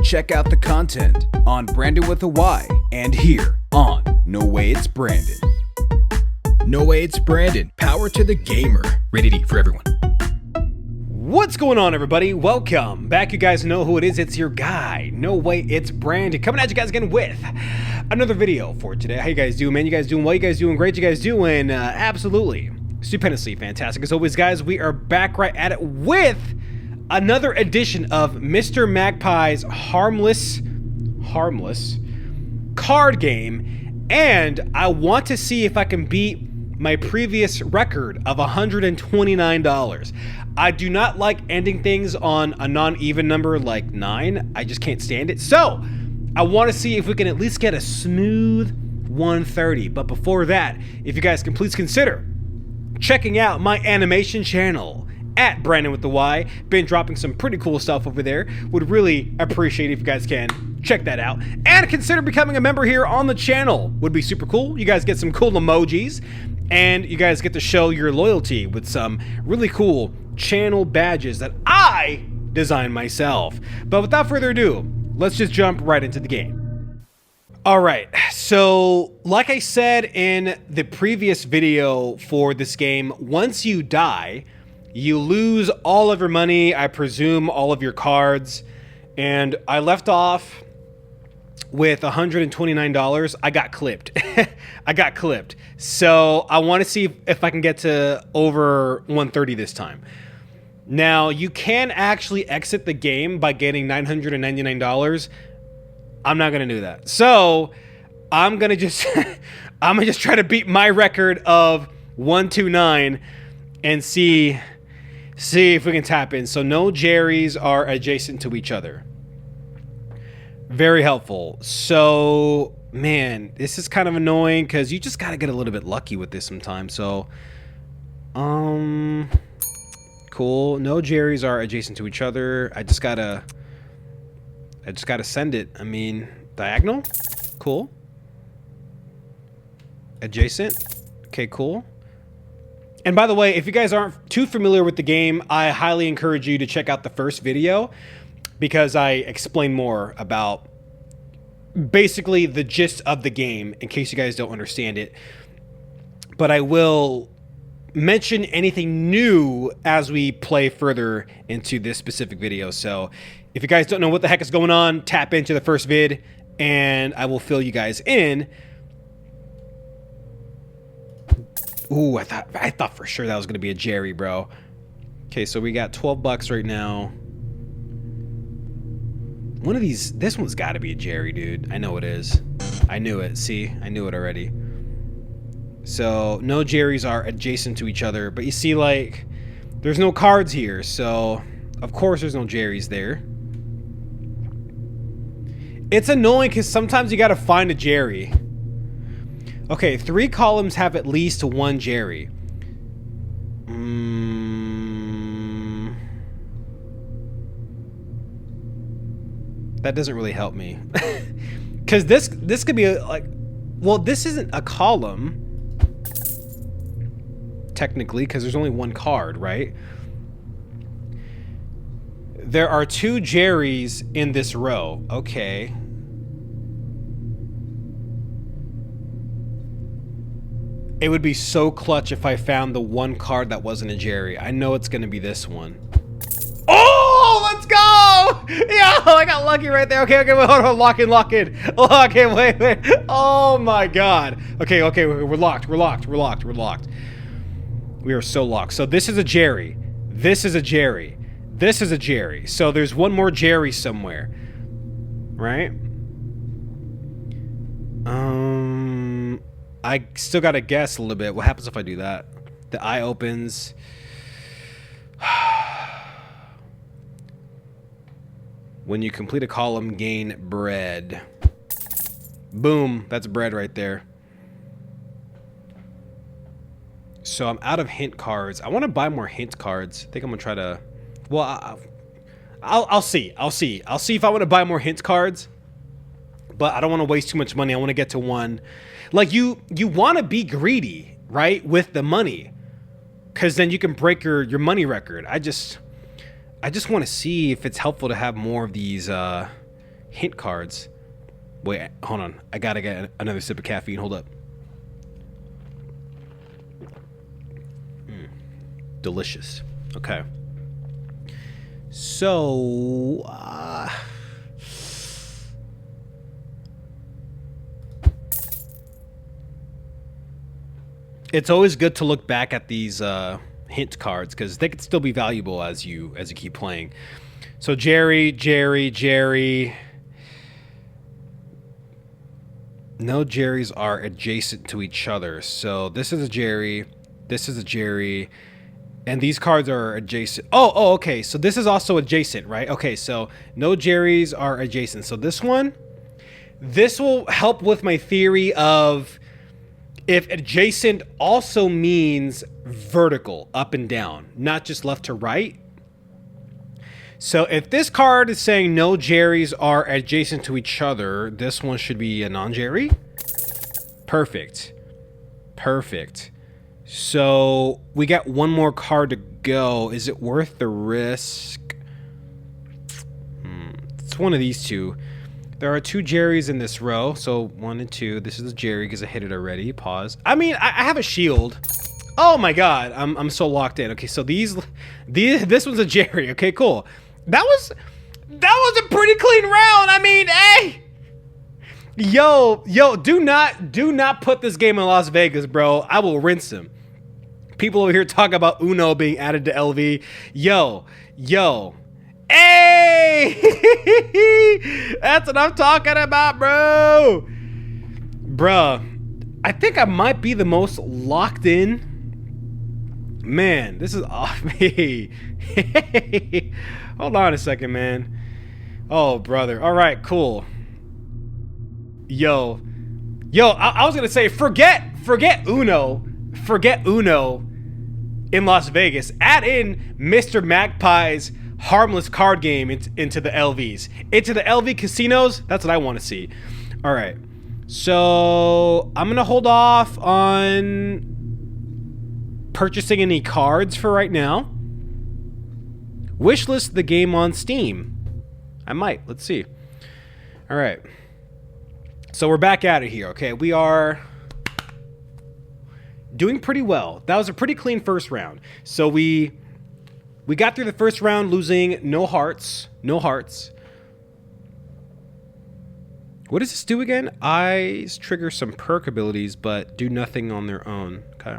check out the content on Brandon with a Y and here on NowayitsBrandyn. NowayitsBrandyn, power to the gamer. Rated E for everyone. What's going on, everybody? Welcome back. You guys know who it is. It's your guy, NowayitsBrandyn, coming at you guys again with another video for today. How you guys doing, man? You guys doing well? You guys doing great? You guys doing absolutely stupendously fantastic. As always, guys, we are back right at it with another edition of Mr. Magpie's Harmless card game, and I want to see if I can beat my previous record of $129. I do not like ending things on a non-even number like 9. I just can't stand it. So I want to see if we can at least get a smooth 130. But before that, if you guys can please consider checking out my animation channel at Brandon with the Y. Been dropping some pretty cool stuff over there. Would really appreciate it if you guys can check that out. And consider becoming a member here on the channel. Would be super cool. You guys get some cool emojis. And you guys get to show your loyalty with some really cool channel badges that I designed myself. But without further ado, let's just jump right into the game. All right, so like I said in the previous video for this game, once you die, you lose all of your money, I presume all of your cards, and I left off with $129. I got clipped. I got clipped. So I want to see if I can get to over 130 this time. Now, you can actually exit the game by getting $999. I'm not going to do that. So I'm going to just I'm going to just try to beat my record of 129 and see if we can tap in. So no Jerry's are adjacent to each other. Very helpful. So, man, this is kind of annoying because you just got to get a little bit lucky with this sometimes. So, cool. No Jerry's are adjacent to each other. I just gotta send it. I mean, diagonal. Cool. Adjacent. Okay, cool. And by the way, if you guys aren't too familiar with the game, I highly encourage you to check out the first video, because I explain more about basically the gist of the game in case you guys don't understand it. But I will mention anything new as we play further into this specific video. So if you guys don't know what the heck is going on, tap into the first vid and I will fill you guys in. Ooh, I thought for sure that was going to be a Jerry, bro. Okay, so we got 12 bucks right now. One of these, this one's got to be a Jerry, dude. I know it is. I knew it. See, I knew it already. So no Jerry's are adjacent to each other, but you see, like, there's no cards here, so of course there's no Jerry's there. It's annoying because sometimes you got to find a Jerry. Okay, 3 columns have at least 1 Jerry. That doesn't really help me. Because this could be like, well, this isn't a column technically because there's only 1 card, right? There are 2 Jerry's in this row. Okay. It would be so clutch if I found the 1 card that wasn't a Jerry. I know it's going to be this one. Oh, let's go! Yeah, I got lucky right there. Okay, wait, hold on. Lock in. Okay, wait. Oh my God. Okay, we're locked. We are so locked. So this is a Jerry. This is a Jerry. This is a Jerry. So there's 1 more Jerry somewhere. Right? I still gotta guess a little bit. What happens if I do that? The eye opens. When you complete a column, gain bread. Boom. That's bread right there. So I'm out of hint cards. I want to buy more hint cards. I think I'm gonna try to. Well, I'll see. I'll see if I want to buy more hint cards. But I don't want to waste too much money. I want to get to 1. Like, you want to be greedy, right, with the money, because then you can break your money record. I just want to see if it's helpful to have more of these hint cards. Wait, hold on. I gotta get another sip of caffeine. Hold up. Delicious. Okay. So, it's always good to look back at these hint cards because they could still be valuable as you keep playing. So Jerry. No Jerrys are adjacent to each other. So this is a Jerry, this is a Jerry, and these cards are adjacent. Oh, okay. So this is also adjacent, right? Okay, so no Jerrys are adjacent. So this will help with my theory of if adjacent also means vertical, up and down, not just left to right. So if this card is saying no Jerrys are adjacent to each other, this one should be a non-Jerry. Perfect. So we got one more card to go. Is it worth the risk? It's one of these two. There are 2 Jerrys in this row. So 1 and 2. This is a Jerry because I hit it already. Pause. I mean, I have a shield. Oh my god. I'm so locked in. Okay, so this one's a Jerry. Okay, cool. That was a pretty clean round. I mean, hey. Yo, do not put this game in Las Vegas, bro. I will rinse him. People over here talk about Uno being added to LV. Yo. Hey! That's what I'm talking about, bro. Bruh, I think I might be the most locked in. Man, this is off me. Hey. Hold on a second, man. Oh, brother. All right, cool. Yo, I was gonna say, forget Uno in Las Vegas. Add in Mr. Magpie's Harmless card game into the LVs, into the LV casinos. That's what I want to see. All right, so I'm gonna hold off on purchasing any cards for right now. Wishlist the game on Steam. I might. Let's see. All right. So we're back at it here. Okay, we are doing pretty well. That was a pretty clean first round. So we got through the first round losing no hearts. What does this do again? Eyes trigger some perk abilities, but do nothing on their own. Okay.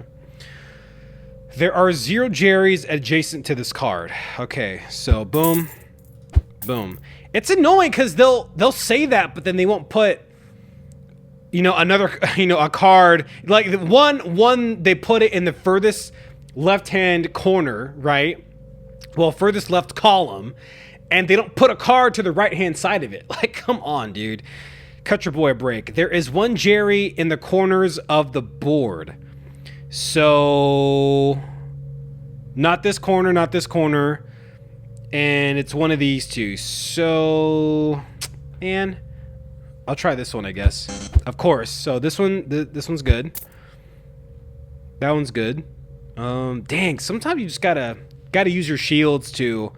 There are 0 Jerrys adjacent to this card. Okay, so boom. It's annoying because they'll say that, but then they won't put, another, a card. Like one they put it in the furthest left-hand corner, right? Well, furthest left column, and they don't put a card to the right-hand side of it. Like, come on, dude. Cut your boy a break. There is 1 Jerry in the corners of the board. So, not this corner, and it's one of these 2. So, man, I'll try this one, I guess. Of course. So this one's good. That one's good. Dang, sometimes you just gotta use your shields to.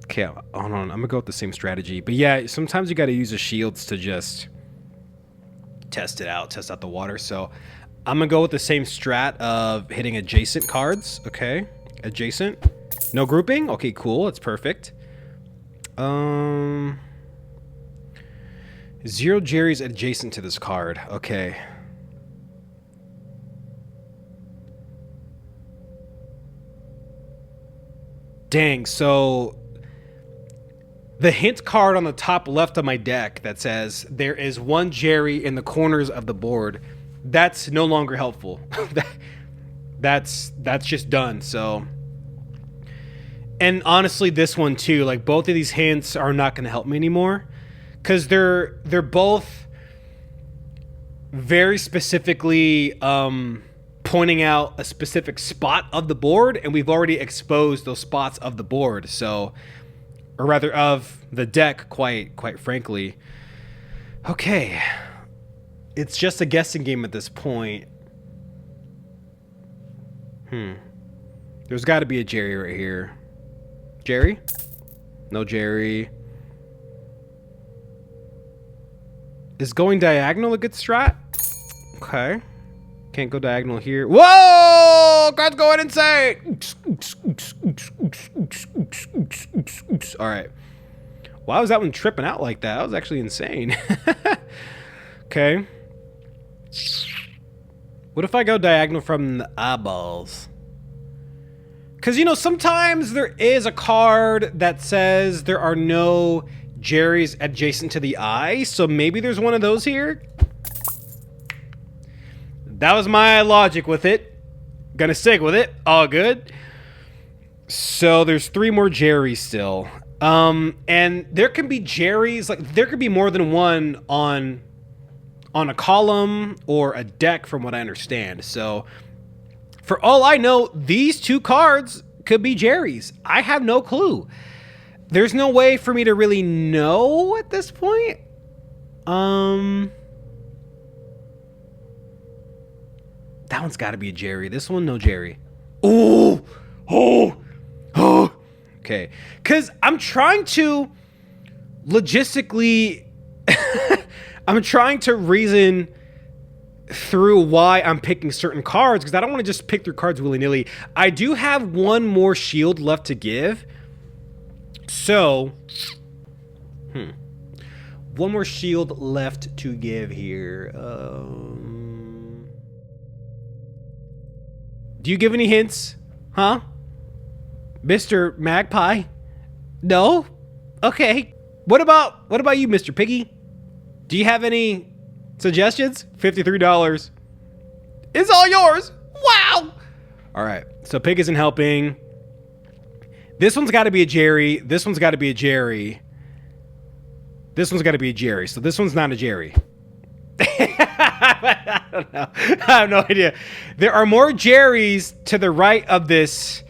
Okay, hold on. I'm gonna go with the same strategy, but yeah, sometimes you gotta use the shields to just test out the water. So I'm gonna go with the same strat of hitting adjacent cards. Okay, adjacent, no grouping. Okay, cool. That's perfect. 0 Jerrys adjacent to this card. Okay. Dang, so the hint card on the top left of my deck that says there is 1 Jerry in the corners of the board, that's no longer helpful. that's just done. So, and honestly, this one too, like both of these hints are not going to help me anymore because they're both very specifically pointing out a specific spot of the board, and we've already exposed those spots of the board. So, or rather of the deck, quite frankly. Okay. It's just a guessing game at this point. There's got to be a Jerry right here. Jerry? No Jerry. Is going diagonal a good strat? Okay. Can't go diagonal here. Whoa! Card's going insane! Alright. Why was that one tripping out like that? That was actually insane. Okay. What if I go diagonal from the eyeballs? Because, you know, sometimes there is a card that says there are no Jerry's adjacent to the eye. So maybe there's one of those here. That was my logic with it. Gonna stick with it. All good. So there's 3 more Jerry's still. And there can be Jerry's, like there could be more than one on a column or a deck from what I understand. So for all I know, these 2 cards could be Jerry's. I have no clue. There's no way for me to really know at this point. That one's got to be a Jerry. This one, no Jerry. Oh. Okay. Because I'm trying to logistically... I'm trying to reason through why I'm picking certain cards, because I don't want to just pick through cards willy-nilly. I do have one more shield left to give. So... One more shield left to give here. Do you give any hints? Huh? Mr. Magpie? No? Okay. What about you, Mr. Piggy? Do you have any suggestions? $53. It's all yours. Wow. All right. So Pig isn't helping. This one's got to be a Jerry. This one's got to be a Jerry. This one's got to be a Jerry. So this one's not a Jerry. I don't know. I have no idea. There are more Jerry's to the right of this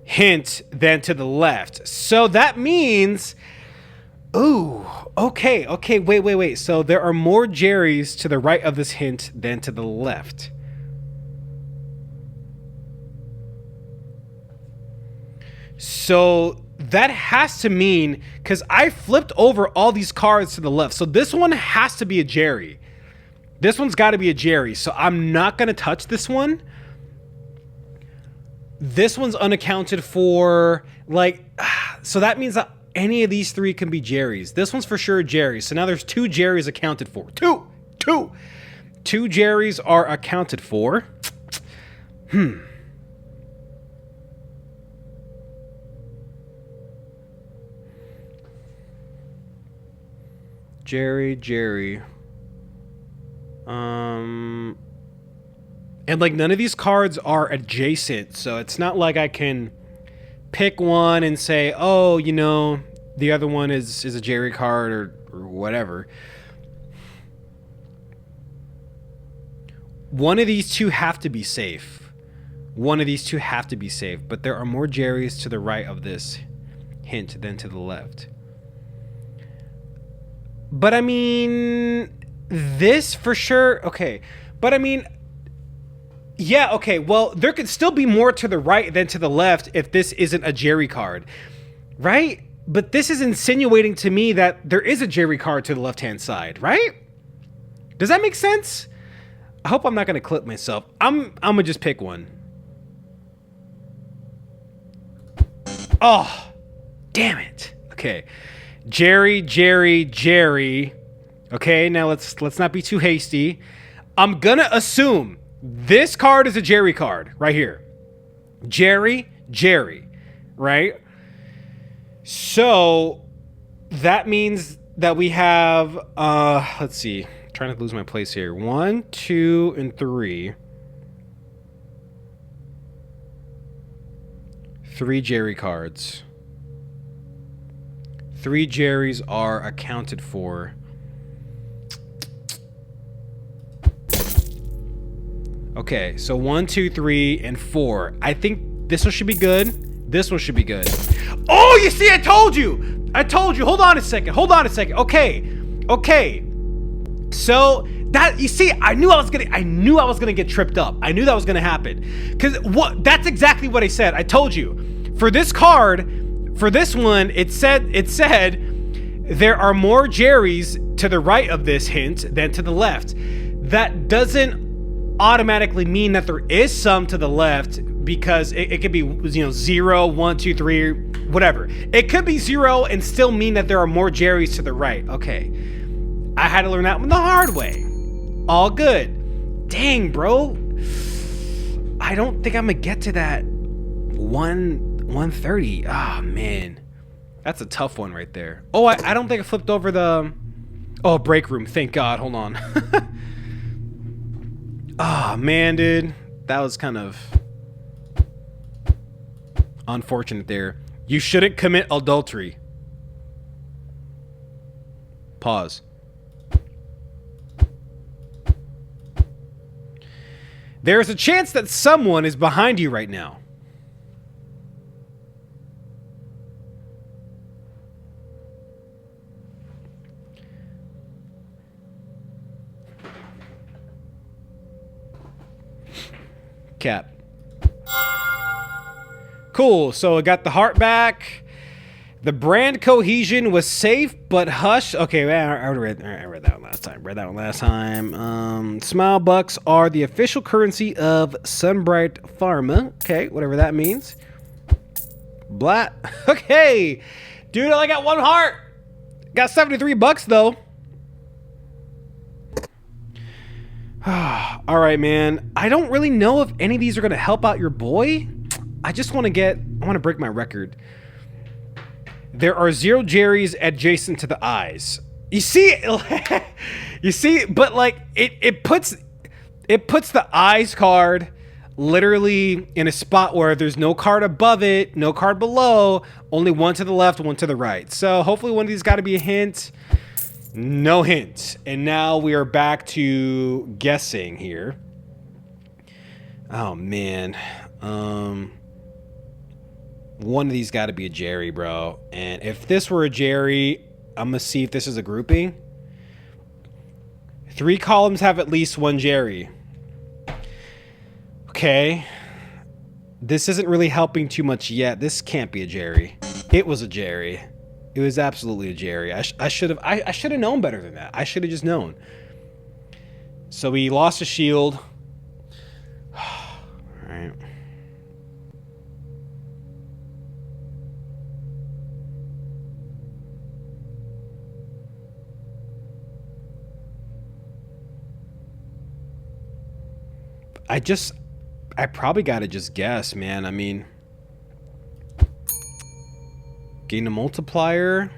hint than to the left. So that means... Ooh, okay, wait. So there are more Jerry's to the right of this hint than to the left. So that has to mean, because I flipped over all these cards to the left. So this one has to be a Jerry. This one's got to be a Jerry. So I'm not going to touch this one. This one's unaccounted for. Like, so that means that any of these 3 can be Jerry's. This one's for sure Jerry. So now there's 2 Jerry's accounted for. Two Jerry's are accounted for. Jerry. And like none of these cards are adjacent, so it's not like I can pick one and say, oh, you know, the other one is a Jerry card or whatever. One of these 2 have to be safe. But there are more Jerry's to the right of this hint than to the left. But I mean, this for sure. Okay. But I mean, yeah, okay. Well, there could still be more to the right than to the left if this isn't a Jerry card, right? But this is insinuating to me that there is a Jerry card to the left-hand side, right? Does that make sense? I hope I'm not going to clip myself. I'm going to just pick one. Oh, damn it. Okay. Jerry. Okay, now let's not be too hasty. I'm going to assume this card is a Jerry card right here. Jerry, right? So that means that we have, let's see, I'm trying to lose my place here. 1, 2, and 3. 3 Jerry cards. 3 Jerry's are accounted for. Okay, so 1, 2, 3, and 4. I think this one should be good. This one should be good. Oh, you see, I told you. Hold on a second. Okay. So That, you see, I knew I was gonna get tripped up. I knew that was gonna happen. Cause that's exactly what I said. I told you. For this card, for this one, it said there are more Jerrys to the right of this hint than to the left. That doesn't automatically mean that there is some to the left, because it could be, you know, 0, 1, 2, 3, whatever. It could be 0 and still mean that there are more Jerrys to the right. Okay. I had to learn that one the hard way. All good. Dang, bro. I don't think I'm gonna get to that 130. Ah, man. That's a tough one right there. Oh, I don't think I flipped over the... Oh, break room. Thank God. Hold on. Ah, man, dude. That was kind of unfortunate there. You shouldn't commit adultery. Pause. There's a chance that someone is behind you right now. Cap. Cool, so I got the heart back. The brand cohesion was safe, but hush. Okay, I read that one last time. Smile bucks are the official currency of Sunbright Pharma. Okay, whatever that means. Blat. Okay, dude, I only got one heart. Got $73 though. All right, man. I don't really know if any of these are gonna help out your boy. I want to break my record. There are 0 Jerrys adjacent to the eyes. You see, but like it puts the eyes card literally in a spot where there's no card above it, no card below, only one to the left, one to the right. So hopefully one of these got to be a hint. No hint. And now we are back to guessing here. Oh man. One of these got to be a Jerry, bro. And if this were a Jerry, I'm going to see if this is a grouping. 3 columns have at least 1 Jerry. Okay. This isn't really helping too much yet. This can't be a Jerry. It was a Jerry. It was absolutely a Jerry. I should have known better than that. I should have just known. So we lost a shield. All right. I probably got to just guess, man. I mean, gain a multiplier.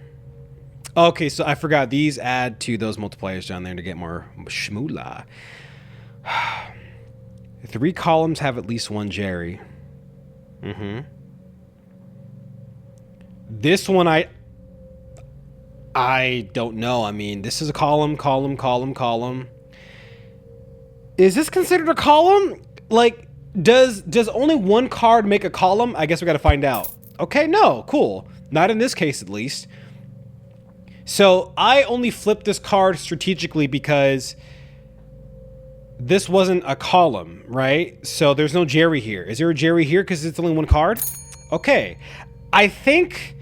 Okay, so I forgot. These add to those multipliers down there to get more shmoolah. 3 columns have at least 1 Jerry. This one, I don't know. I mean, this is a column. Is this considered a column? Like, does only 1 card make a column? I guess we got to find out. Okay, no, cool. Not in this case, at least. So I only flipped this card strategically because this wasn't a column, right? So there's no Jerry here. Is there a Jerry here because it's only 1 card? Okay. I think,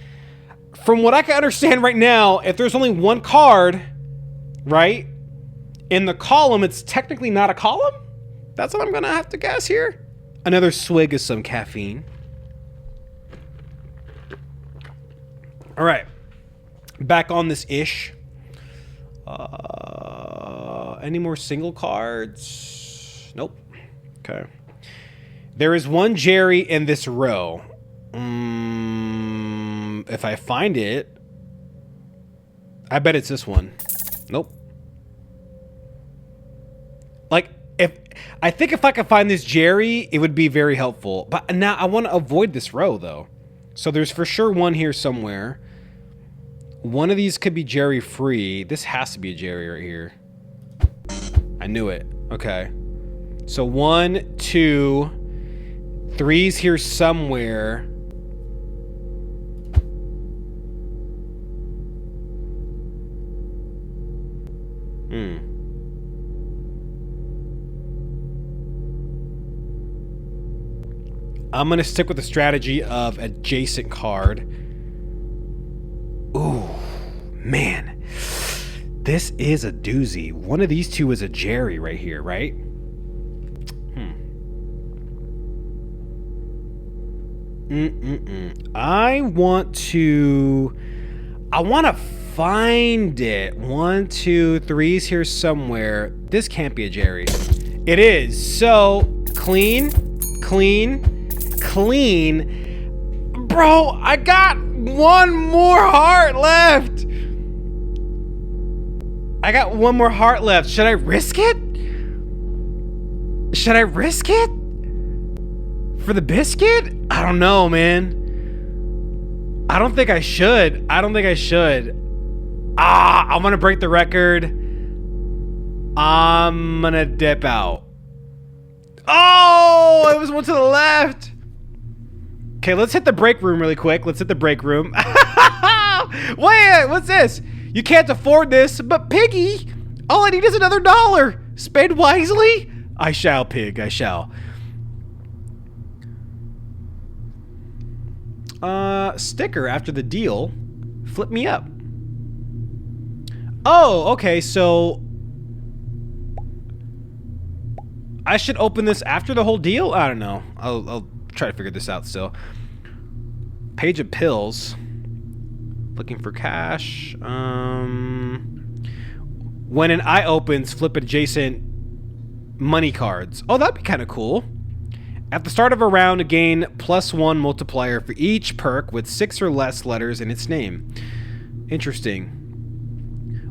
from what I can understand right now, if there's only 1 card, right, in the column, it's technically not a column? That's what I'm going to have to guess here. Another swig of some caffeine. All right. Back on this ish. Any more single cards? Nope. Okay. There is 1 Jerry in this row. If I find it, I bet it's this one. Nope. Like, I think if I could find this Jerry, it would be very helpful. But now I want to avoid this row, though. So there's for sure 1 here somewhere. One of these could be Jerry free. This has to be a Jerry right here. I knew it. Okay. So 1, 2, 3's here somewhere. I'm going to stick with the strategy of adjacent card. Ooh, man. This is a doozy. One of these two is a Jerry right here, right? I want to find it. 1, 2, 3's here somewhere. This can't be a Jerry. It is. So, clean. Bro, I got one more heart left. Should I risk it? For the biscuit? I don't know, man. I don't think I should. I'm gonna break the record. I'm gonna dip out. Oh, it was one to the left. Okay, let's hit the break room really quick. Wait, what's this? You can't afford this, but Piggy, all I need is another $1. Spend wisely. I shall, pig, I shall. Sticker after the deal. Flip me up. Oh, okay, so I should open this after the whole deal? I don't know. I'll try to figure this out still. Page of pills. Looking for cash. When an eye opens, flip adjacent money cards. Oh, that'd be kind of cool. At the start of a round, gain +1 multiplier for each perk with 6 or less letters in its name. Interesting.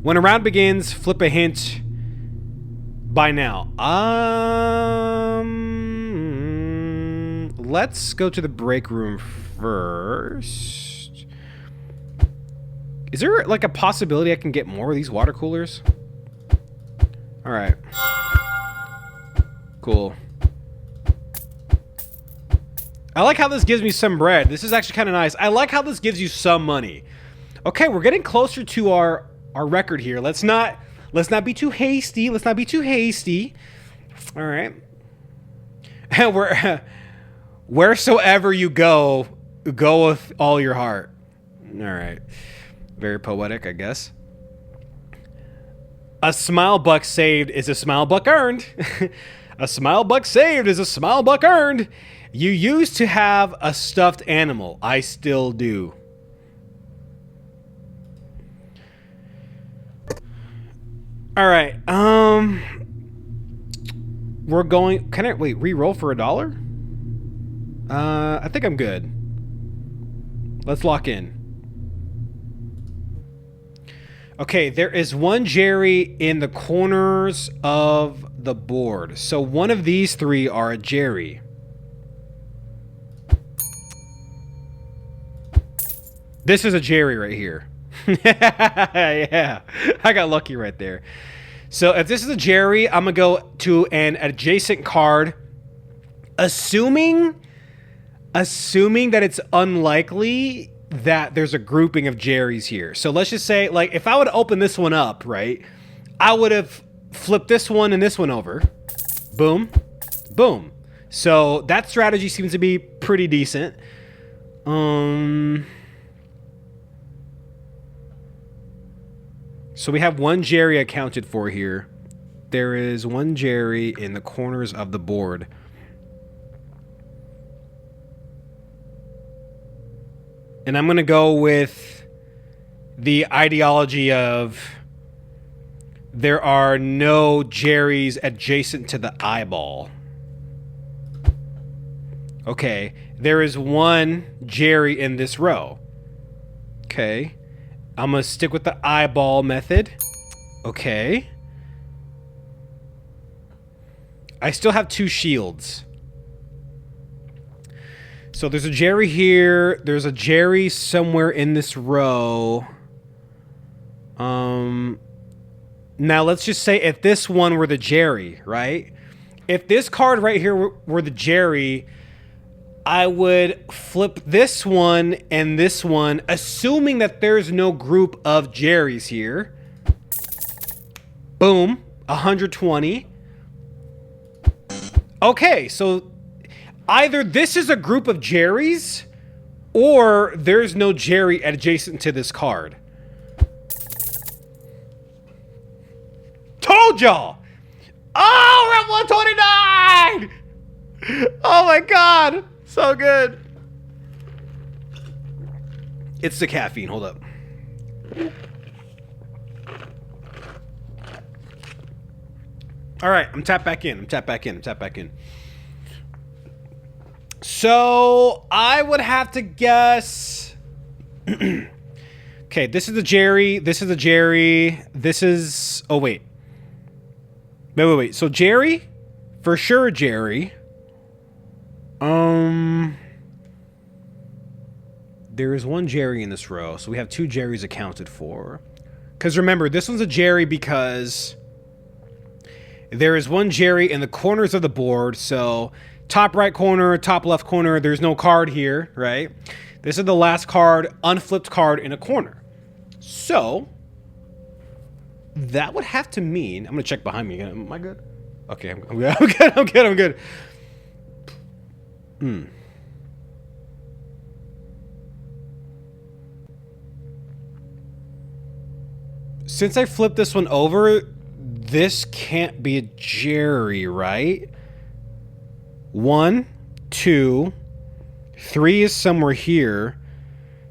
When a round begins, flip a hint by now. Let's go to the break room first. Is there like a possibility I can get more of these water coolers? All right. Cool. I like how this gives me some bread. This is actually kind of nice. I like how this gives you some money. Okay, we're getting closer to our record here. Let's not be too hasty. All right. And wheresoever you go with all your heart. All right. Very poetic, I guess. A smile buck saved is a smile buck earned. A smile buck saved is a smile buck earned. You used to have a stuffed animal. I still do. All right. We're going. Can I re-roll for $1? I think I'm good. Let's lock in. Okay, there is one Jerry in the corners of the board. So one of these three are a Jerry. This is a Jerry right here. Yeah, I got lucky right there. So if this is a Jerry, I'm gonna go to an adjacent card, assuming that it's unlikely that there's a grouping of Jerrys here. So let's just say, like, if I would open this one up, right, I would have flipped this one and this one over. Boom, boom. So that strategy seems to be pretty decent. So we have one Jerry accounted for here. There is one Jerry in the corners of the board. And I'm going to go with the ideology of there are no Jerrys adjacent to the eyeball. Okay, there is one Jerry in this row. Okay. I'm going to stick with the eyeball method. Okay. I still have 2 shields. So there's a Jerry here. There's a Jerry somewhere in this row. Now let's just say if this one were the Jerry, right? If this card right here were the Jerry, I would flip this one and this one, assuming that there's no group of Jerrys here. Boom, 120. Okay, so Either this is a group of Jerrys, or there's no Jerry adjacent to this card. Told y'all! Oh, we're at 129! Oh my god! So good. It's the caffeine, hold up. Alright, I'm tapped back in. So, I would have to guess... Okay, this is a Jerry. This is a Jerry. This is... Oh, wait. Wait. So, Jerry? For sure, Jerry. There is one Jerry in this row. So, we have two Jerrys accounted for. Because remember, this one's a Jerry because... There is one Jerry in the corners of the board. So... Top right corner, top left corner, there's no card here, right? This is the last card, unflipped card in a corner. So, that would have to mean... I'm going to check behind me again. Am I good? Okay, I'm good. Since I flipped this one over, this can't be a Jerry, right? 1, 2, 3 is somewhere here.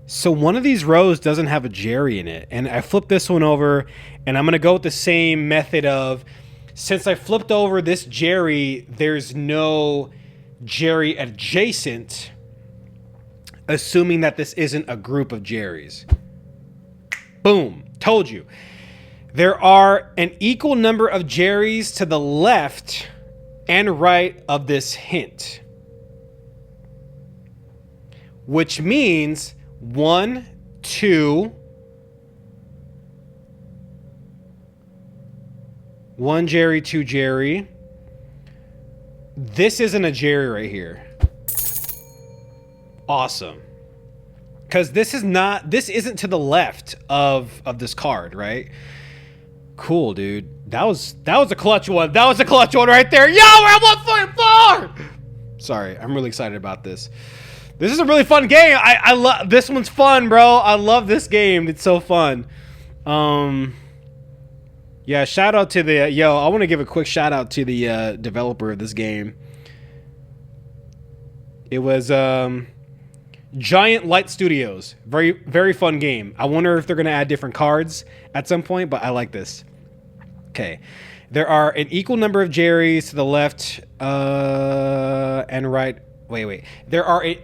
So one of these rows doesn't have a Jerry in it. And I flipped this one over, and I'm going to go with the same method of, since I flipped over this Jerry, there's no Jerry adjacent, assuming that this isn't a group of Jerrys. Boom. Told you. There are an equal number of Jerrys to the left and right of this hint, which means 1, 2, 1 Jerry, 2 Jerry. This isn't a Jerry right here. Awesome. Because this isn't to the left of this card, right? Cool, dude. That was a clutch one. That was a clutch one right there. Yo, we're at 1.4! Sorry, I'm really excited about this. This is a really fun game. I love this one's fun, bro. I love this game. It's so fun. Yeah, shout out to the I want to give a quick shout out to the developer of this game. It was Giant Light Studios. Very, very fun game. I wonder if they're going to add different cards at some point, but I like this. Okay. There are an equal number of Jerrys to the left and right. Wait. There are an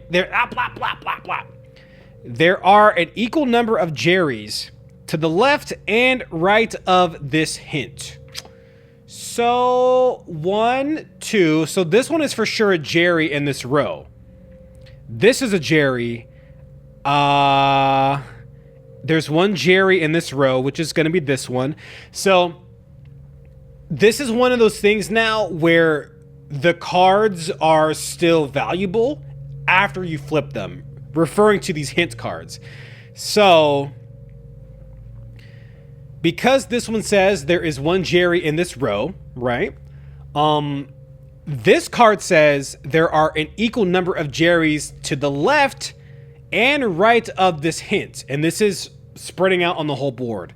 equal number of Jerrys to the left and right of this hint. So 1, 2. So this one is for sure a Jerry in this row. This is a Jerry. There's one Jerry in this row, which is going to be this one. So this is one of those things now where the cards are still valuable after you flip them, referring to these hint cards. So because this one says there is one Jerry in this row, right? This card says there are an equal number of Jerrys to the left and right of this hint. And this is spreading out on the whole board.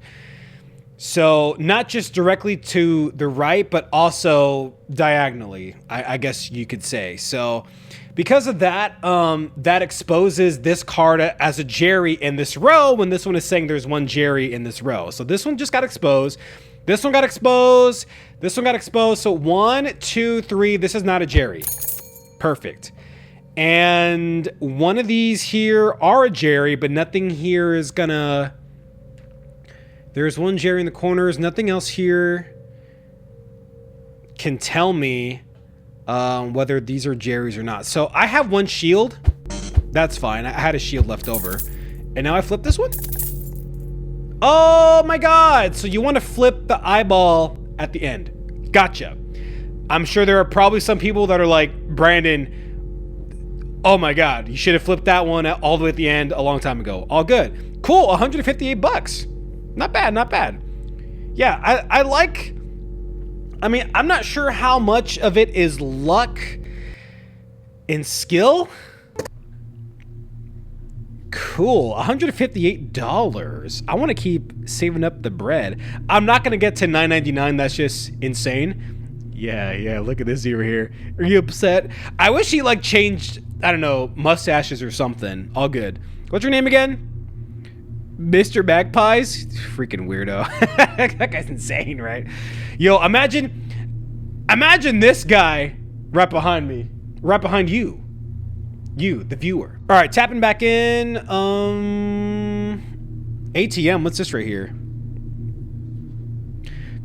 So not just directly to the right, but also diagonally, I guess you could say. So because of that, that exposes this card as a Jerry in this row when this one is saying there's one Jerry in this row. So this one just got exposed. This one got exposed. This one got exposed. So 1, 2, 3. This is not a Jerry. Perfect. And one of these here are a Jerry, but nothing here is gonna... There's one Jerry in the corners. Nothing else here can tell me whether these are Jerrys or not. So I have one shield. That's fine. I had a shield left over. And now I flip this one. Oh my god. So you want to flip the eyeball at the end. Gotcha. I'm sure there are probably some people that are like, Brandon, oh my god, you should have flipped that one all the way at the end a long time ago. All good. Cool. 158 bucks. Not bad, not bad. Yeah, I like... I mean, I'm not sure how much of it is luck In skill? Cool, $158. I want to keep saving up the bread. I'm not going to get to $9.99. That's just insane. Yeah, look at this over here. Are you upset? I wish he like changed, I don't know, mustaches or something. All good. What's your name again? Mr. Magpies? Freaking weirdo. That guy's insane, right? Yo, imagine this guy right behind me. Right behind you. You, the viewer. All right, tapping back in. ATM, what's this right here?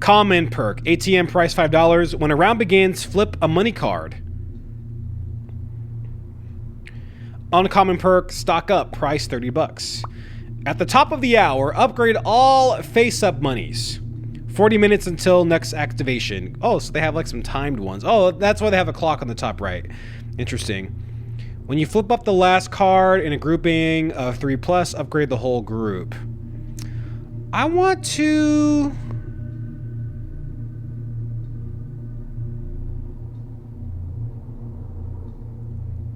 Common perk. ATM price $5. When a round begins, flip a money card. Uncommon perk, stock up, price $30. At the top of the hour, upgrade all face-up monies. 40 minutes until next activation. Oh, so they have like some timed ones. Oh, that's why they have a clock on the top right. Interesting. When you flip up the last card in a grouping of 3+, upgrade the whole group. I want to...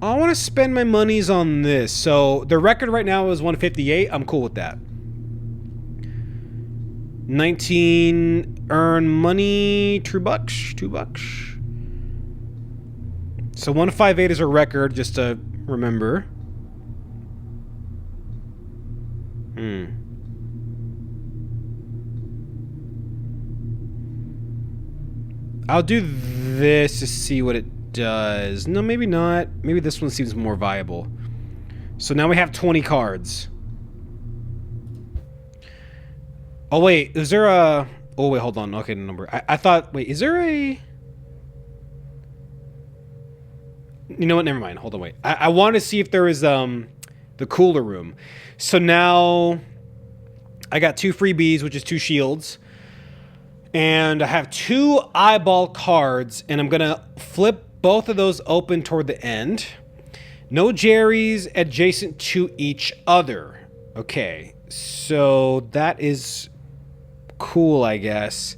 I want to spend my monies on this. So the record right now is 158. I'm cool with that. 19 earn money, $2. So 158 is a record, just to remember. I'll do this to see what it does. No, maybe not. Maybe this one seems more viable. So now we have 20 cards. Oh, wait. Is there a... Oh, wait. Hold on. Okay, the number. I thought... Wait. Is there a... You know what? Never mind. Hold on. Wait. I want to see if there is the cooler room. So now I got 2 freebies, which is 2 shields. And I have 2 eyeball cards, and I'm going to flip both of those open toward the end. No Jerrys adjacent to each other. Okay. So that is cool, I guess.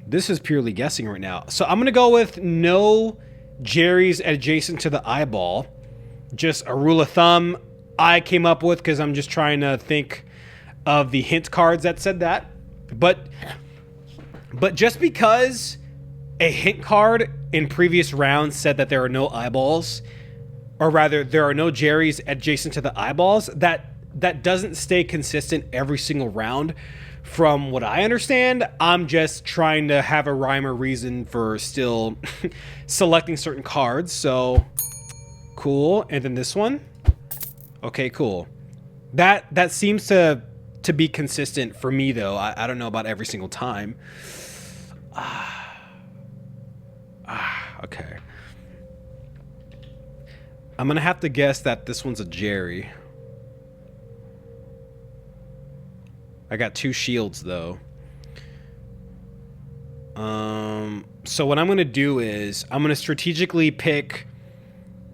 This is purely guessing right now. So I'm going to go with no Jerry's adjacent to the eyeball. Just a rule of thumb I came up with because I'm just trying to think of the hint cards that said that. But just because a hint card in previous rounds said that there are no eyeballs, or rather there are no Jerry's adjacent to the eyeballs, that doesn't stay consistent every single round. From what I understand, I'm just trying to have a rhyme or reason for still selecting certain cards. So, cool. And then this one. Okay, cool. That seems to be consistent for me, though. I don't know about every single time. Okay. I'm going to have to guess that this one's a Jerry. I got 2 shields, though. So what I'm going to do is I'm going to strategically pick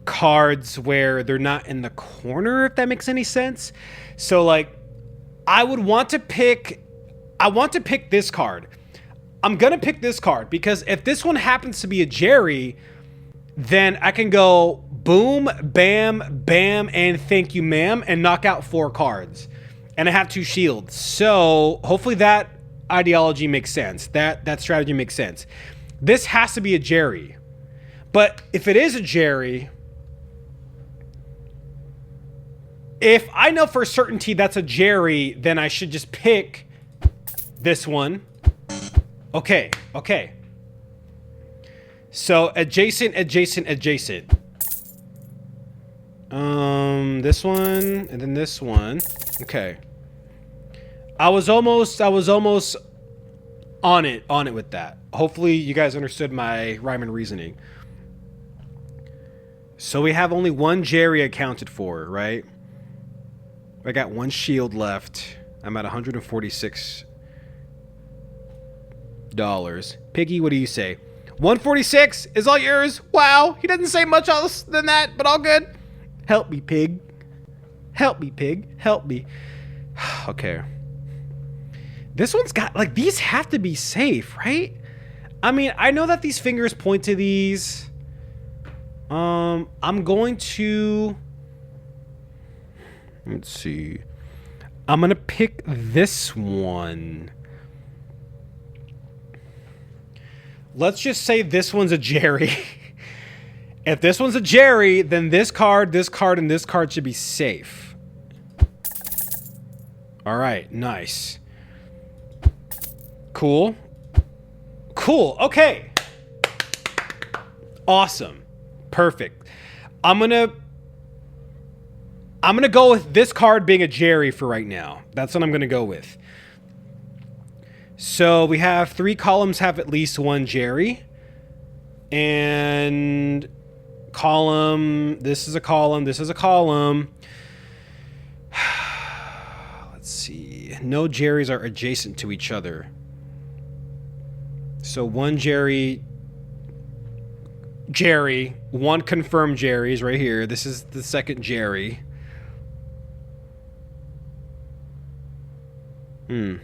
cards where they're not in the corner, if that makes any sense. So, like, I want to pick this card. I'm going to pick this card because if this one happens to be a Jerry, then I can go boom, bam, bam, and thank you, ma'am, and knock out 4 cards. And I have 2 shields. So hopefully that ideology makes sense. That strategy makes sense. This has to be a Jerry. But if it is a Jerry, if I know for certainty that's a Jerry, then I should just pick this one. Okay. So adjacent. This one and then this one. Okay. I was almost on it with that. Hopefully you guys understood my rhyme and reasoning. So we have only 1 Jerry accounted for, right? I got 1 shield left. I'm at $146. Piggy, what do you say? 146 is all yours. Wow, he doesn't say much else than that, but all good. Help me, pig. Help me, pig. Help me. Okay. This one's got, like, these have to be safe, right? I mean, I know that these fingers point to these. I'm going to... Let's see. I'm going to pick this one. Let's just say this one's a Jerry. If this one's a Jerry, then this card, and this card should be safe. All right, nice. Cool. Cool, okay. Awesome. Perfect. I'm gonna go with this card being a Jerry for right now. That's what I'm gonna go with. So we have 3 columns have at least one Jerry. And column, this is a column, this is a column. Let's see. No Jerrys are adjacent to each other. So one Jerry, one confirmed Jerry's right here. This is the second Jerry. And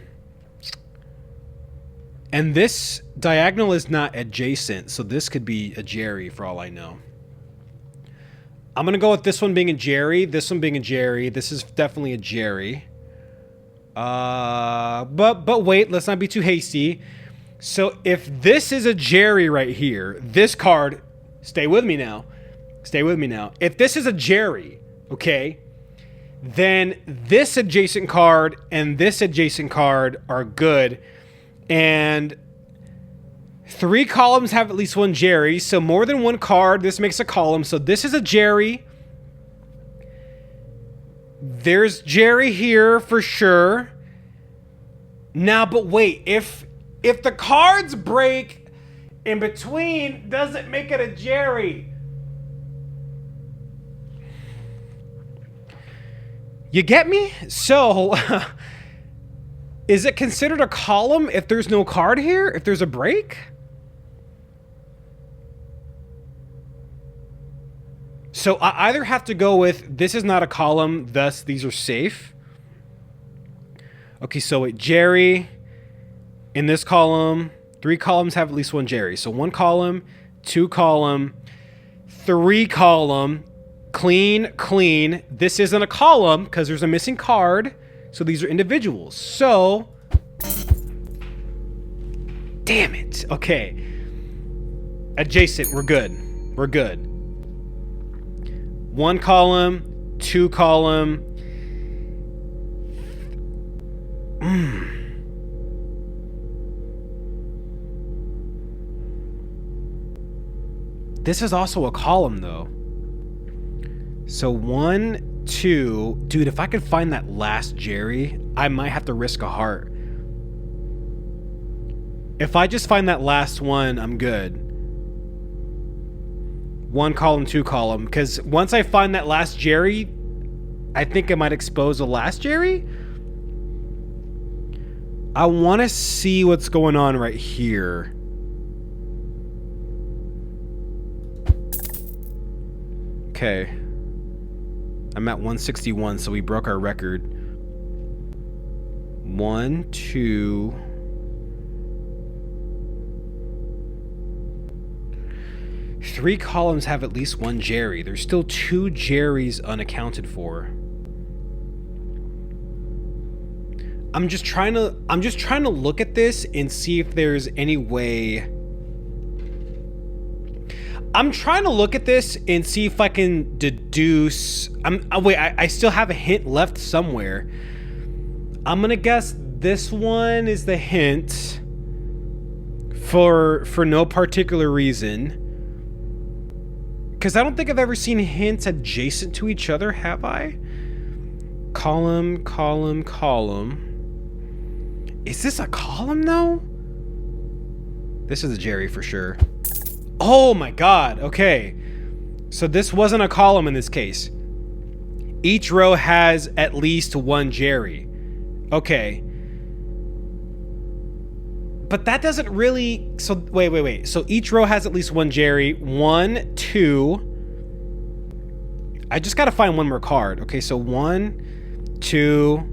this diagonal is not adjacent, so this could be a Jerry for all I know. I'm going to go with this one being a Jerry, this one being a Jerry. This is definitely a Jerry. But wait, let's not be too hasty. So if this is a Jerry right here, this card, stay with me now. Stay with me now. If this is a Jerry, okay, then this adjacent card and this adjacent card are good. And 3 columns have at least one Jerry, so more than one card, this makes a column. So this is a Jerry. There's Jerry here for sure. Now, but wait, if the cards break in between, does it make it a Jerry? You get me? So, is it considered a column if there's no card here? If there's a break? So I either have to go with this is not a column, thus these are safe. Okay, so wait, Jerry in this column, 3 columns have at least one Jerry. So 1 column, 2 column, 3 column, clean. This isn't a column because there's a missing card. So these are individuals. So, damn it. Okay. Adjacent, we're good. We're good. 1 column, 2 column. This is also a column though. So 1, 2. Dude, if I could find that last Jerry, I might have to risk a heart. If I just find that last one, I'm good. 1 column, 2 column. Because once I find that last Jerry, I think I might expose the last Jerry. I want to see what's going on right here. Okay. I'm at 161, so we broke our record. 1, 2. Three columns have at least one Jerry. There's still 2 Jerrys unaccounted for. I'm just trying to look at this and see if there's any way. I'm trying to look at this and see if I can deduce. Wait, I still have a hint left somewhere. I'm gonna guess this one is the hint for no particular reason. Because I don't think I've ever seen hints adjacent to each other, have I? Column, column, column. Is this a column though? This is a Jerry for sure. Oh my god, okay. So this wasn't a column in this case. Each row has at least one Jerry. Okay. But that doesn't really... So, wait. So each row has at least one Jerry. 1, 2... I just gotta find one more card. Okay, so 1, 2...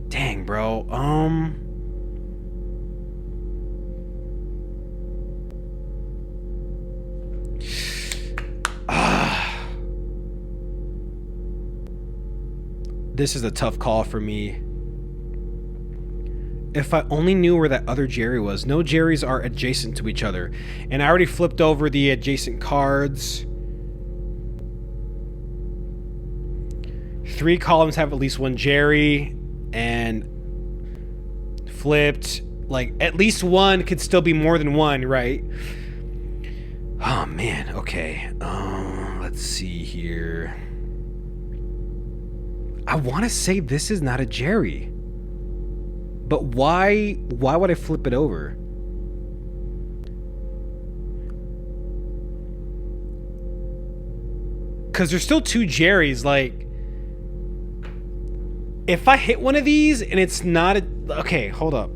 Dang, bro. This is a tough call for me. If I only knew where that other Jerry was. No Jerrys are adjacent to each other. And I already flipped over the adjacent cards. 3 columns have at least 1 Jerry. And flipped. Like, at least 1 could still be more than 1, right? Oh, man. Okay. Let's see here. I want to say this is not a Jerry. But why would I flip it over? Because there's still 2 Jerrys. Like, if I hit one of these and it's not a... Okay, hold up.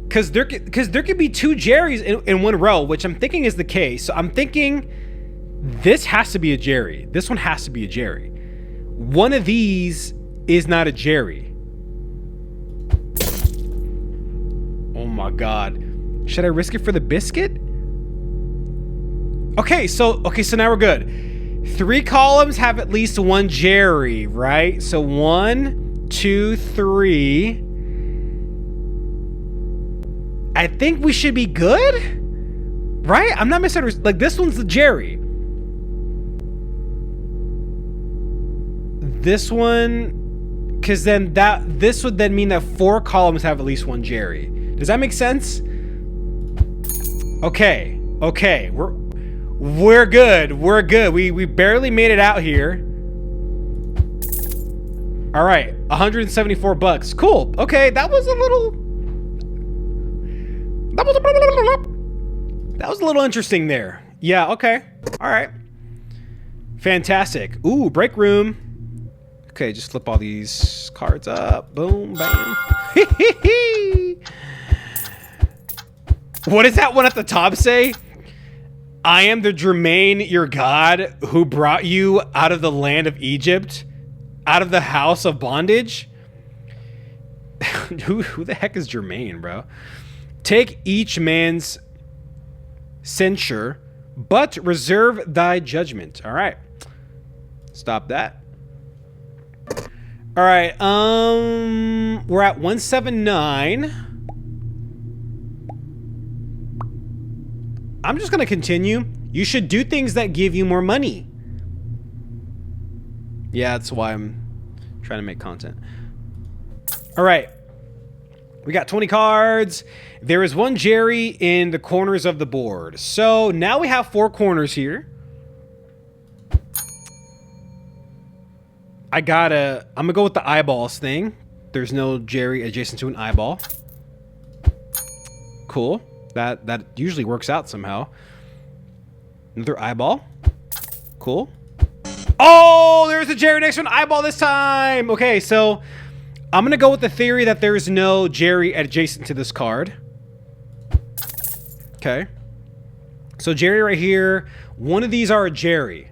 Because there could be 2 Jerrys in one row, which I'm thinking is the case. So I'm thinking this has to be a Jerry. This one has to be a Jerry. One of these is not a Jerry. Oh my God. Should I risk it for the biscuit? Okay, so now we're good. 3 columns have at least 1 Jerry, right? So 1, 2, 3. I think we should be good, right? I'm not misunderstanding. Like, this one's the Jerry. This one, because then this would then mean that 4 columns have at least 1 Jerry. Does that make sense? Okay, we're good. We're good. We barely made it out here. All right, 174 bucks. Cool. Okay, that was a little interesting there. Yeah, okay. All right. Fantastic. Ooh, break room. Okay, just flip all these cards up. Boom, bam. What does that one at the top say? I am the Jermaine, your God, who brought you out of the land of Egypt, out of the house of bondage. Who the heck is Jermaine, bro? Take each man's censure, but reserve thy judgment. All right. Stop that. All right. We're at 179. I'm just going to continue. You should do things that give you more money. Yeah, that's why I'm trying to make content. All right. We got 20 cards. There is 1 Jerry in the corners of the board. So now we have 4 corners here. I'm gonna go with the eyeballs thing. There's no Jerry adjacent to an eyeball. Cool. That usually works out somehow. Another eyeball. Cool. Oh, there's a Jerry next to an eyeball this time. Okay, so I'm going to go with the theory that there's no Jerry adjacent to this card. Okay. So Jerry right here. One of these are a Jerry.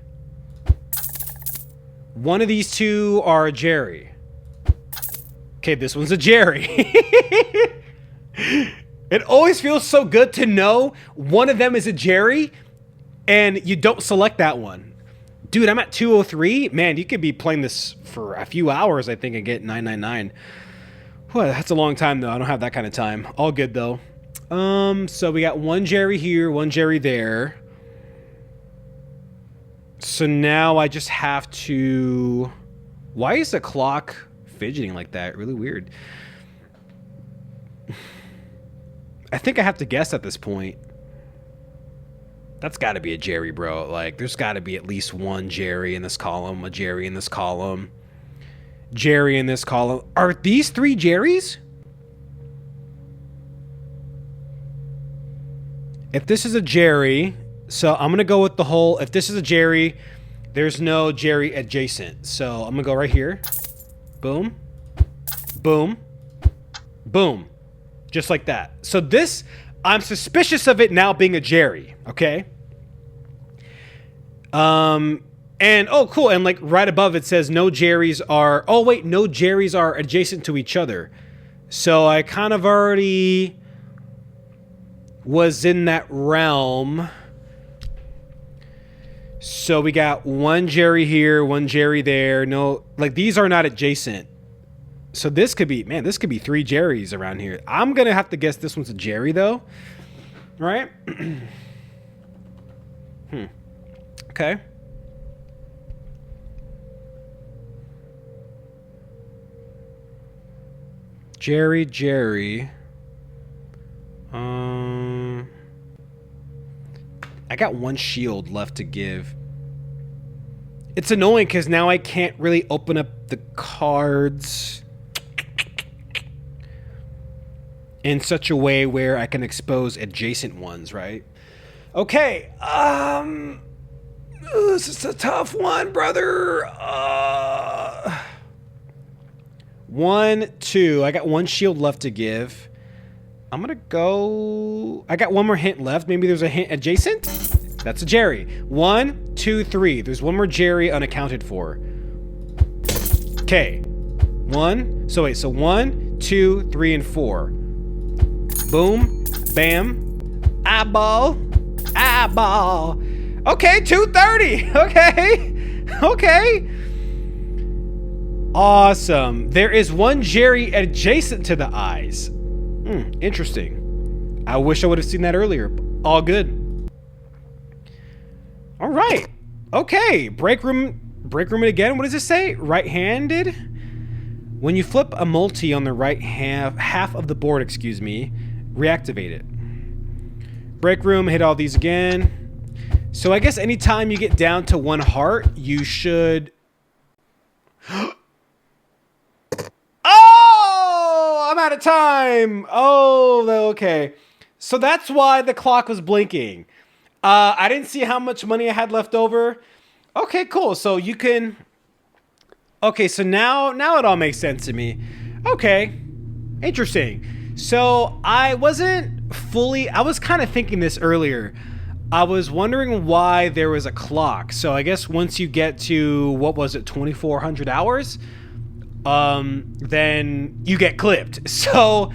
One of these 2 are a Jerry. Okay, this one's a Jerry. It always feels so good to know one of them is a Jerry and you don't select that one. Dude, I'm at 203. Man, you could be playing this for a few hours, I think, and get 999. Well, that's a long time, though. I don't have that kind of time. All good, though. So we got 1 Jerry here, 1 Jerry there. So now I just have to... Why is the clock fidgeting like that? Really weird. I think I have to guess at this point. That's got to be a Jerry, bro. Like, there's got to be at least 1 Jerry in this column, a Jerry in this column, Jerry in this column. Are these 3 Jerrys? If this is a Jerry, so I'm going to go with the whole, if this is a Jerry, there's no Jerry adjacent. So I'm going to go right here. Boom. Boom. Boom. Just like that. So this, I'm suspicious of it now being a Jerry. Okay. And oh, cool. And like right above it says no Jerrys are, oh wait, no Jerrys are adjacent to each other. So I kind of already was in that realm. So we got one Jerry here, one Jerry there. No, like these are not adjacent. So this could be, man, this could be 3 Jerrys around here. I'm going to have to guess this one's a Jerry though. Right? Okay. Jerry. I got 1 shield left to give. It's annoying because now I can't really open up the cards in such a way where I can expose adjacent ones, right? Okay. This is a tough one, brother. 1, 2. I got 1 shield left to give. I'm gonna go. I got 1 more hint left. Maybe there's a hint adjacent. That's a Jerry. 1, 2, 3. There's 1 more Jerry unaccounted for. Okay. 1. So wait. So 1, 2, 3, and 4. Boom. Bam. Eyeball. Okay. 230. Okay. Awesome. There is 1 Jerry adjacent to the eyes. Interesting. I wish I would have seen that earlier. All good. All right. Okay. Break room it again. What does this say? Right-handed? When you flip a multi on the right half of the board, reactivate it. Break room, hit all these again. So I guess anytime you get down to 1 heart, you should... Oh, I'm out of time. Oh, okay. So that's why the clock was blinking. I didn't see how much money I had left over. Okay, cool. So you can... Okay, so now it all makes sense to me. Okay, interesting. So I was kind of thinking this earlier. I was wondering why there was a clock. So I guess once you get to, what was it, 2,400 hours? Then you get clipped. So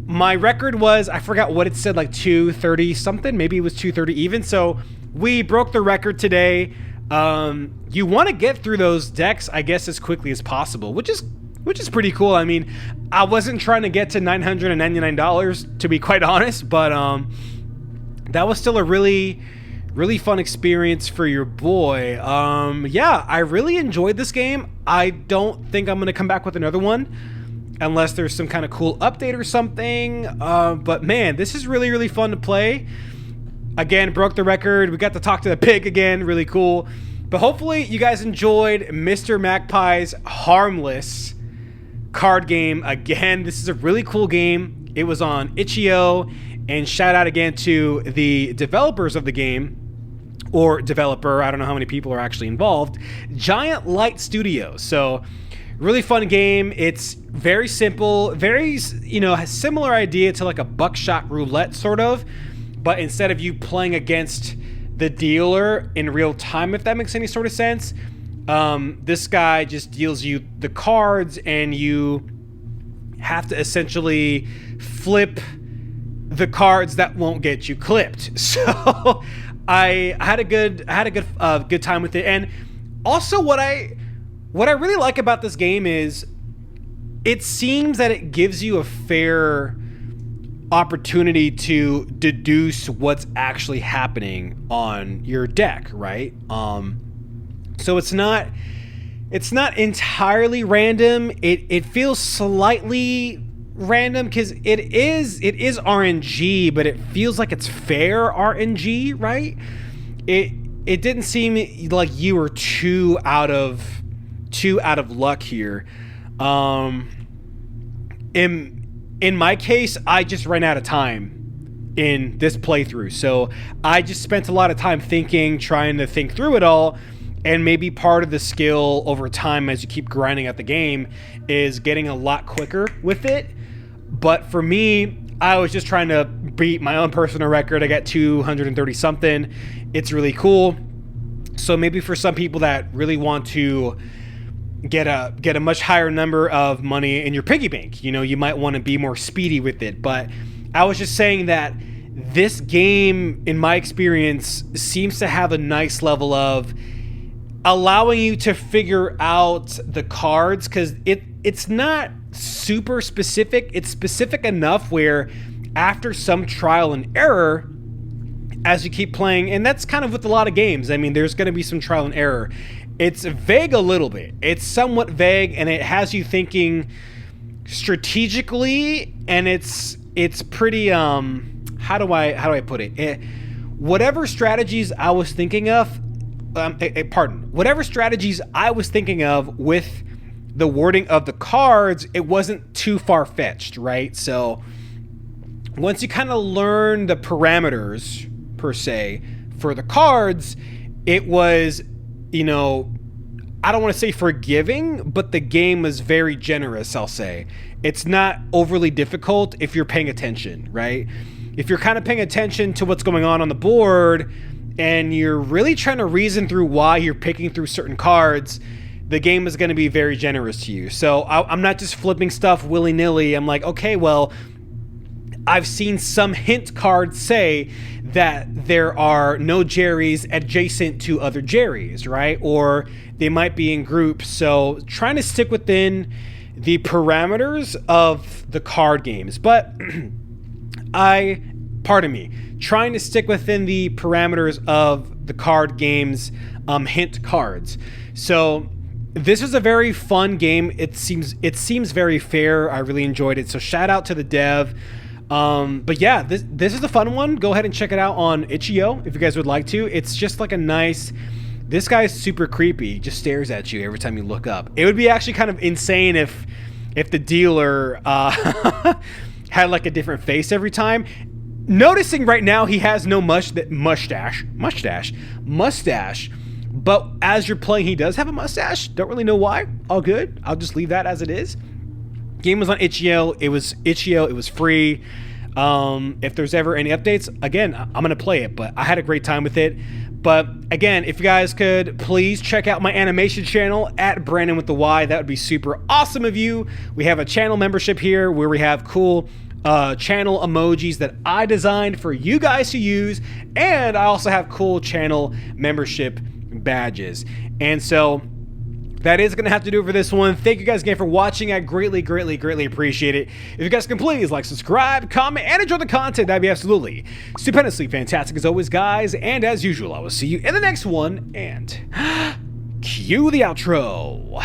my record was, I forgot what it said, like 230 something. Maybe it was 230 even. So we broke the record today. You want to get through those decks, I guess, as quickly as possible, which is pretty cool. I mean, I wasn't trying to get to $999, to be quite honest, but that was still a really, really fun experience for your boy. Yeah, I really enjoyed this game. I don't think I'm going to come back with another one unless there's some kind of cool update or something. But man, this is really, really fun to play. Again, broke the record. We got to talk to the pig again. Really cool. But hopefully you guys enjoyed Mr. Magpie's Harmless card game. Again, this is a really cool game. It was on itch.io. And shout out again to the developers of the game, or developer, I don't know how many people are actually involved, Giant Light Studios. So really fun game. It's very simple, very, has similar idea to like a buckshot roulette sort of, but instead of you playing against the dealer in real time, if that makes any sort of sense, this guy just deals you the cards and you have to essentially flip the cards that won't get you clipped. So I had a good time with it. And also what I really like about this game is it seems that it gives you a fair opportunity to deduce what's actually happening on your deck, right? So it's not entirely random. It feels slightly random because it is RNG, but it feels like it's fair RNG, right? It didn't seem like you were too out of luck here. In my case, I just ran out of time in this playthrough. So I just spent a lot of time trying to think through it all. And maybe part of the skill over time as you keep grinding at the game is getting a lot quicker with it. But for me, I was just trying to beat my own personal record. I got 230 something. It's really cool. So maybe for some people that really want to get a much higher number of money in your piggy bank, you might want to be more speedy with it. But I was just saying that this game, in my experience, seems to have a nice level of allowing you to figure out the cards, because it's not super specific. It's specific enough where after some trial and error, as you keep playing, and that's kind of with a lot of games, I mean, there's going to be some trial and error. It's vague a little bit. It's somewhat vague, and it has you thinking strategically, and it's pretty how do I put it? Whatever strategies I was thinking of, whatever strategies I was thinking of with the wording of the cards, it wasn't too far-fetched, right? So once you kind of learn the parameters per se for the cards, it was, you know, I don't want to say forgiving, but the game was very generous, I'll say. It's not overly difficult if you're paying attention, right? If you're kind of paying attention to what's going on the board and you're really trying to reason through why you're picking through certain cards, the game is going to be very generous to you. So I'm not just flipping stuff willy-nilly. I'm like, okay, well, I've seen some hint cards say that there are no Jerrys adjacent to other Jerrys, right? Or they might be in groups. So trying to stick within the parameters of the card games. But trying to stick within the parameters of the card games hint cards. So this is a very fun game. It seems very fair. I really enjoyed it. So shout out to the dev. But yeah, this is a fun one. Go ahead and check it out on itch.io if you guys would like to. It's just like a nice... This guy's super creepy. He just stares at you every time you look up. It would be actually kind of insane if the dealer had like a different face every time. Noticing right now he has no mustache. But as you're playing, he does have a mustache. Don't really know why. All good. I'll just leave that as it is. Game was on itch.io. It was itch.io. It was free. If there's ever any updates, again, I'm going to play it, but I had a great time with it. But again, if you guys could please check out my animation channel at Brandyn with the Y, that would be super awesome of you. We have a channel membership here where we have cool channel emojis that I designed for you guys to use, and I also have cool channel membership badges. And so that is going to have to do it for this one. Thank you guys again for watching. I greatly appreciate it. If you guys can please like, subscribe, comment, and enjoy the content, that'd be absolutely stupendously fantastic as always, guys. And as usual, I will see you in the next one, and cue the outro.